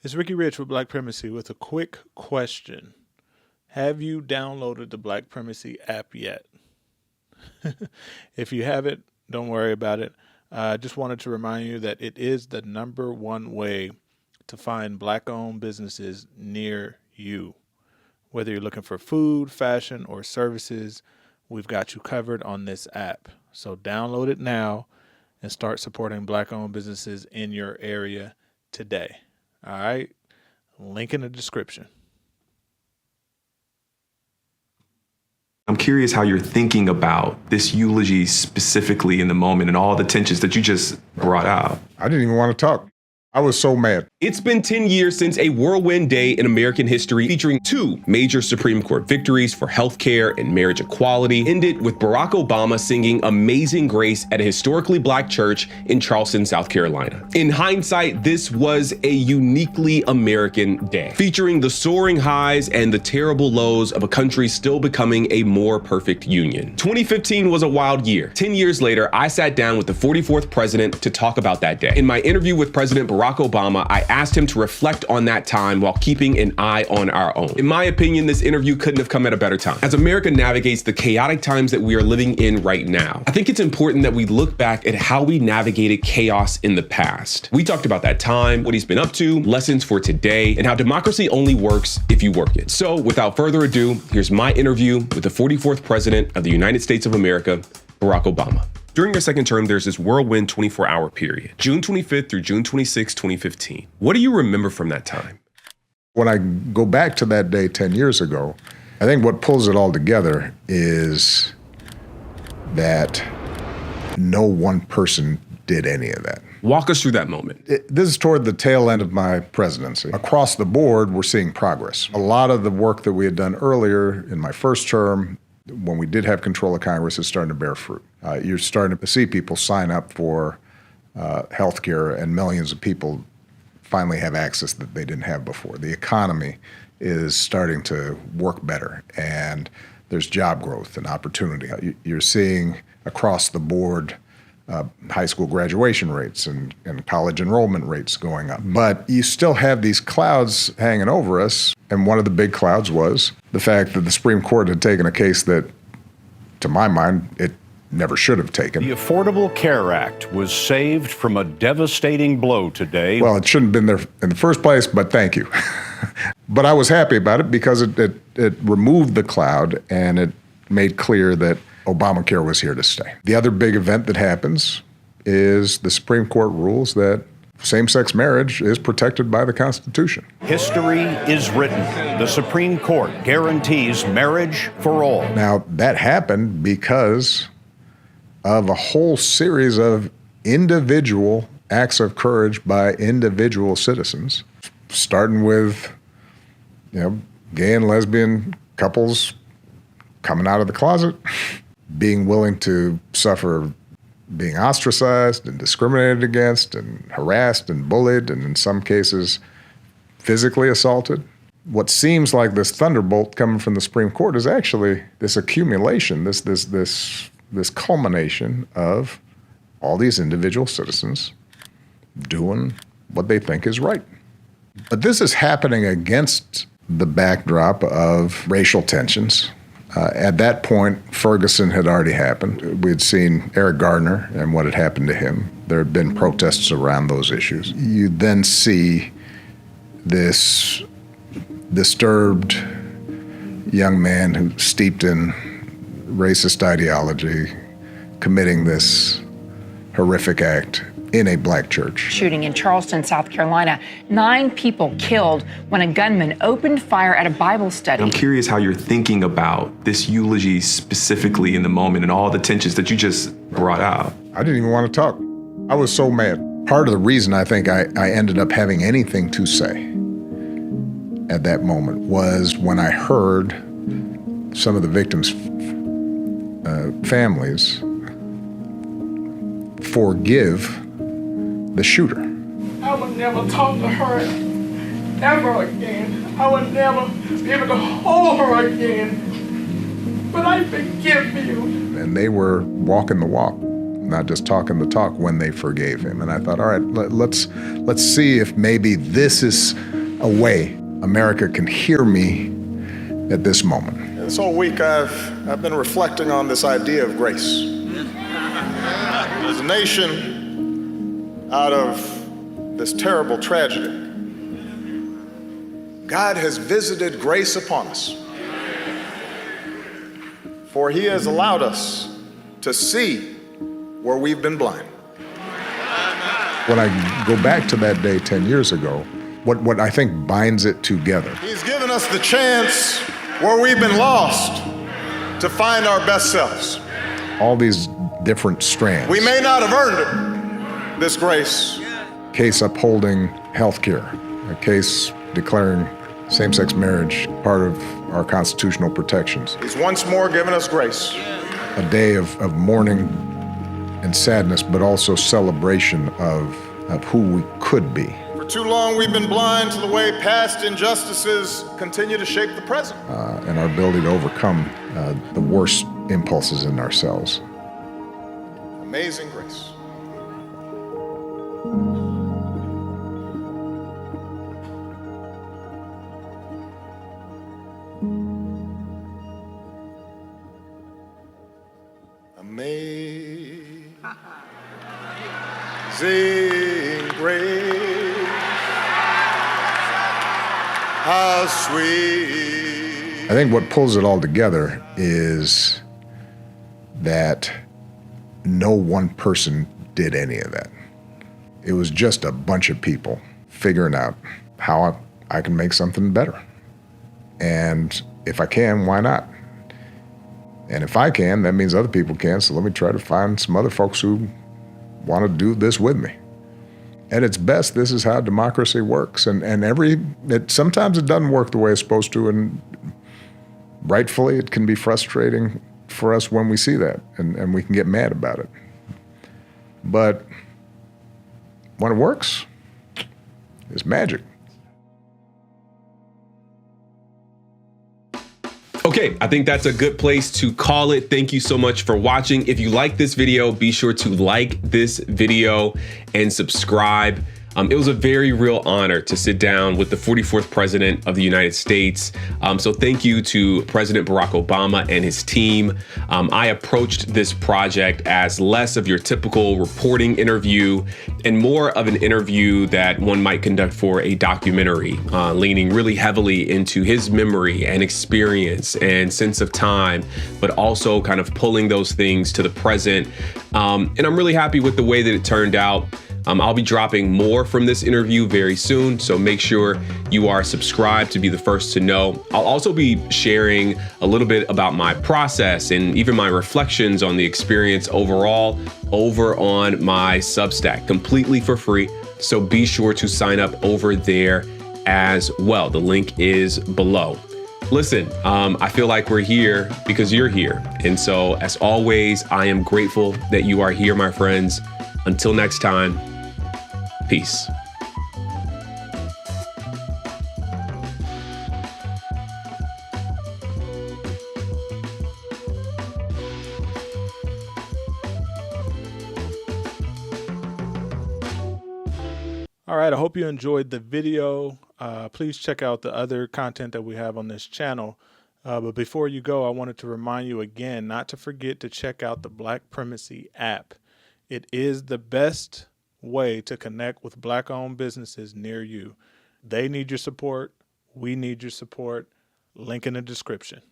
It's Ricky Rich with Black Primacy with a quick question. Have you downloaded the Black Primacy app yet? If you haven't, don't worry about it. I just wanted to remind you that it is the number one way to find Black owned businesses near you. Whether you're looking for food, fashion, or services, we've got you covered on this app. So download it now and start supporting Black owned businesses in your area today. All right. Link in the description. I'm curious how you're thinking about this eulogy specifically in the moment and all the tensions that you just brought out. I didn't even want to talk. I was so mad. It's been 10 years since a whirlwind day in American history featuring two major Supreme Court victories for healthcare and marriage equality ended with Barack Obama singing Amazing Grace at a historically Black church in Charleston, South Carolina. In hindsight, this was a uniquely American day, featuring the soaring highs and the terrible lows of a country still becoming a more perfect union. 2015 was a wild year. 10 years later, I sat down with the 44th president to talk about that day. In my interview with President Barack Obama, I asked him to reflect on that time while keeping an eye on our own. In my opinion, this interview couldn't have come at a better time. As America navigates the chaotic times that we are living in right now, I think it's important that we look back at how we navigated chaos in the past. We talked about that time, what he's been up to, lessons for today, and how democracy only works if you work it. So without further ado, here's my interview with the 44th President of the United States of America, Barack Obama. During your second term, there's this whirlwind 24-hour period, June 25th through June 26, 2015. What do you remember from that time? When I go back to that day 10 years ago, I think what pulls it all together is that no one person did any of that. Walk us through that moment. This is toward the tail end of my presidency. Across the board, we're seeing progress. A lot of the work that we had done earlier in my first term, when we did have control of Congress, is starting to bear fruit. You're starting to see people sign up for health care, and millions of people finally have access that they didn't have before. The economy is starting to work better, and there's job growth and opportunity. You're seeing across the board high school graduation rates and college enrollment rates going up. But you still have these clouds hanging over us, and one of the big clouds was the fact that the Supreme Court had taken a case that, to my mind, it never should have taken. The Affordable Care Act was saved from a devastating blow today. Well, it shouldn't have been there in the first place, but thank you. But I was happy about it because it removed the cloud and it made clear that Obamacare was here to stay. The other big event that happens is the Supreme Court rules that same-sex marriage is protected by the Constitution. History is written. The Supreme Court guarantees marriage for all. Now, that happened because of a whole series of individual acts of courage by individual citizens, starting with, gay and lesbian couples coming out of the closet, being willing to suffer being ostracized and discriminated against and harassed and bullied, and in some cases physically assaulted. What seems like this thunderbolt coming from the Supreme Court is actually this accumulation, this culmination of all these individual citizens doing what they think is right. But this is happening against the backdrop of racial tensions. At that point, Ferguson had already happened. We had seen Eric Gardner and what had happened to him. There had been protests around those issues. You then see this disturbed young man who's steeped in racist ideology committing this horrific act in a Black church. Shooting in Charleston, South Carolina. 9 people killed when a gunman opened fire at a Bible study. I'm curious how you're thinking about this eulogy specifically in the moment and all the tensions that you just brought out. I didn't even want to talk. I was so mad. Part of the reason I think I ended up having anything to say at that moment was when I heard some of the victims' families forgive the shooter. I would never talk to her ever again. I would never be able to hold her again. But I forgive you. And they were walking the walk. not just talking the talk, when they forgave him. And I thought, all right, let's see if maybe this is a way America can hear me at this moment. This whole week I've been reflecting on this idea of grace. As a nation, out of this terrible tragedy, God has visited grace upon us. For he has allowed us to see where we've been blind. When I go back to that day 10 years ago, what I think binds it together. He's given us the chance where we've been lost to find our best selves. All these different strands. We may not have earned it, this grace. Case upholding health care, a case declaring same-sex marriage part of our constitutional protections. He's once more given us grace. A day of mourning and sadness, but also celebration of who we could be. For too long, we've been blind to the way past injustices continue to shape the present. And our ability to overcome the worst impulses in ourselves. Amazing grace. Amazing grace, how sweet. I think what pulls it all together is that no one person did any of that. It was just a bunch of people figuring out how I can make something better. And if I can, why not? And if I can, that means other people can, so let me try to find some other folks who want to do this with me. At its best, this is how democracy works. And sometimes it doesn't work the way it's supposed to, and rightfully it can be frustrating for us when we see that, and we can get mad about it. But when it works, it's magic. Okay, I think that's a good place to call it. Thank you so much for watching. If you like this video, be sure to like this video and subscribe. It was a very real honor to sit down with the 44th president of the United States. So thank you to President Barack Obama and his team. I approached this project as less of your typical reporting interview and more of an interview that one might conduct for a documentary, leaning really heavily into his memory and experience and sense of time, but also kind of pulling those things to the present. And I'm really happy with the way that it turned out. I'll be dropping more from this interview very soon, so make sure you are subscribed to be the first to know. I'll also be sharing a little bit about my process and even my reflections on the experience overall over on my Substack, completely for free. So be sure to sign up over there as well. The link is below. Listen, I feel like we're here because you're here. And so as always, I am grateful that you are here, my friends. Until next time, peace. All right, I hope you enjoyed the video. Please check out the other content that we have on this channel. But before you go, I wanted to remind you again not to forget to check out the Black Primacy app. It is the best way to connect with Black-owned businesses near you. They need your support. We need your support. Link in the description.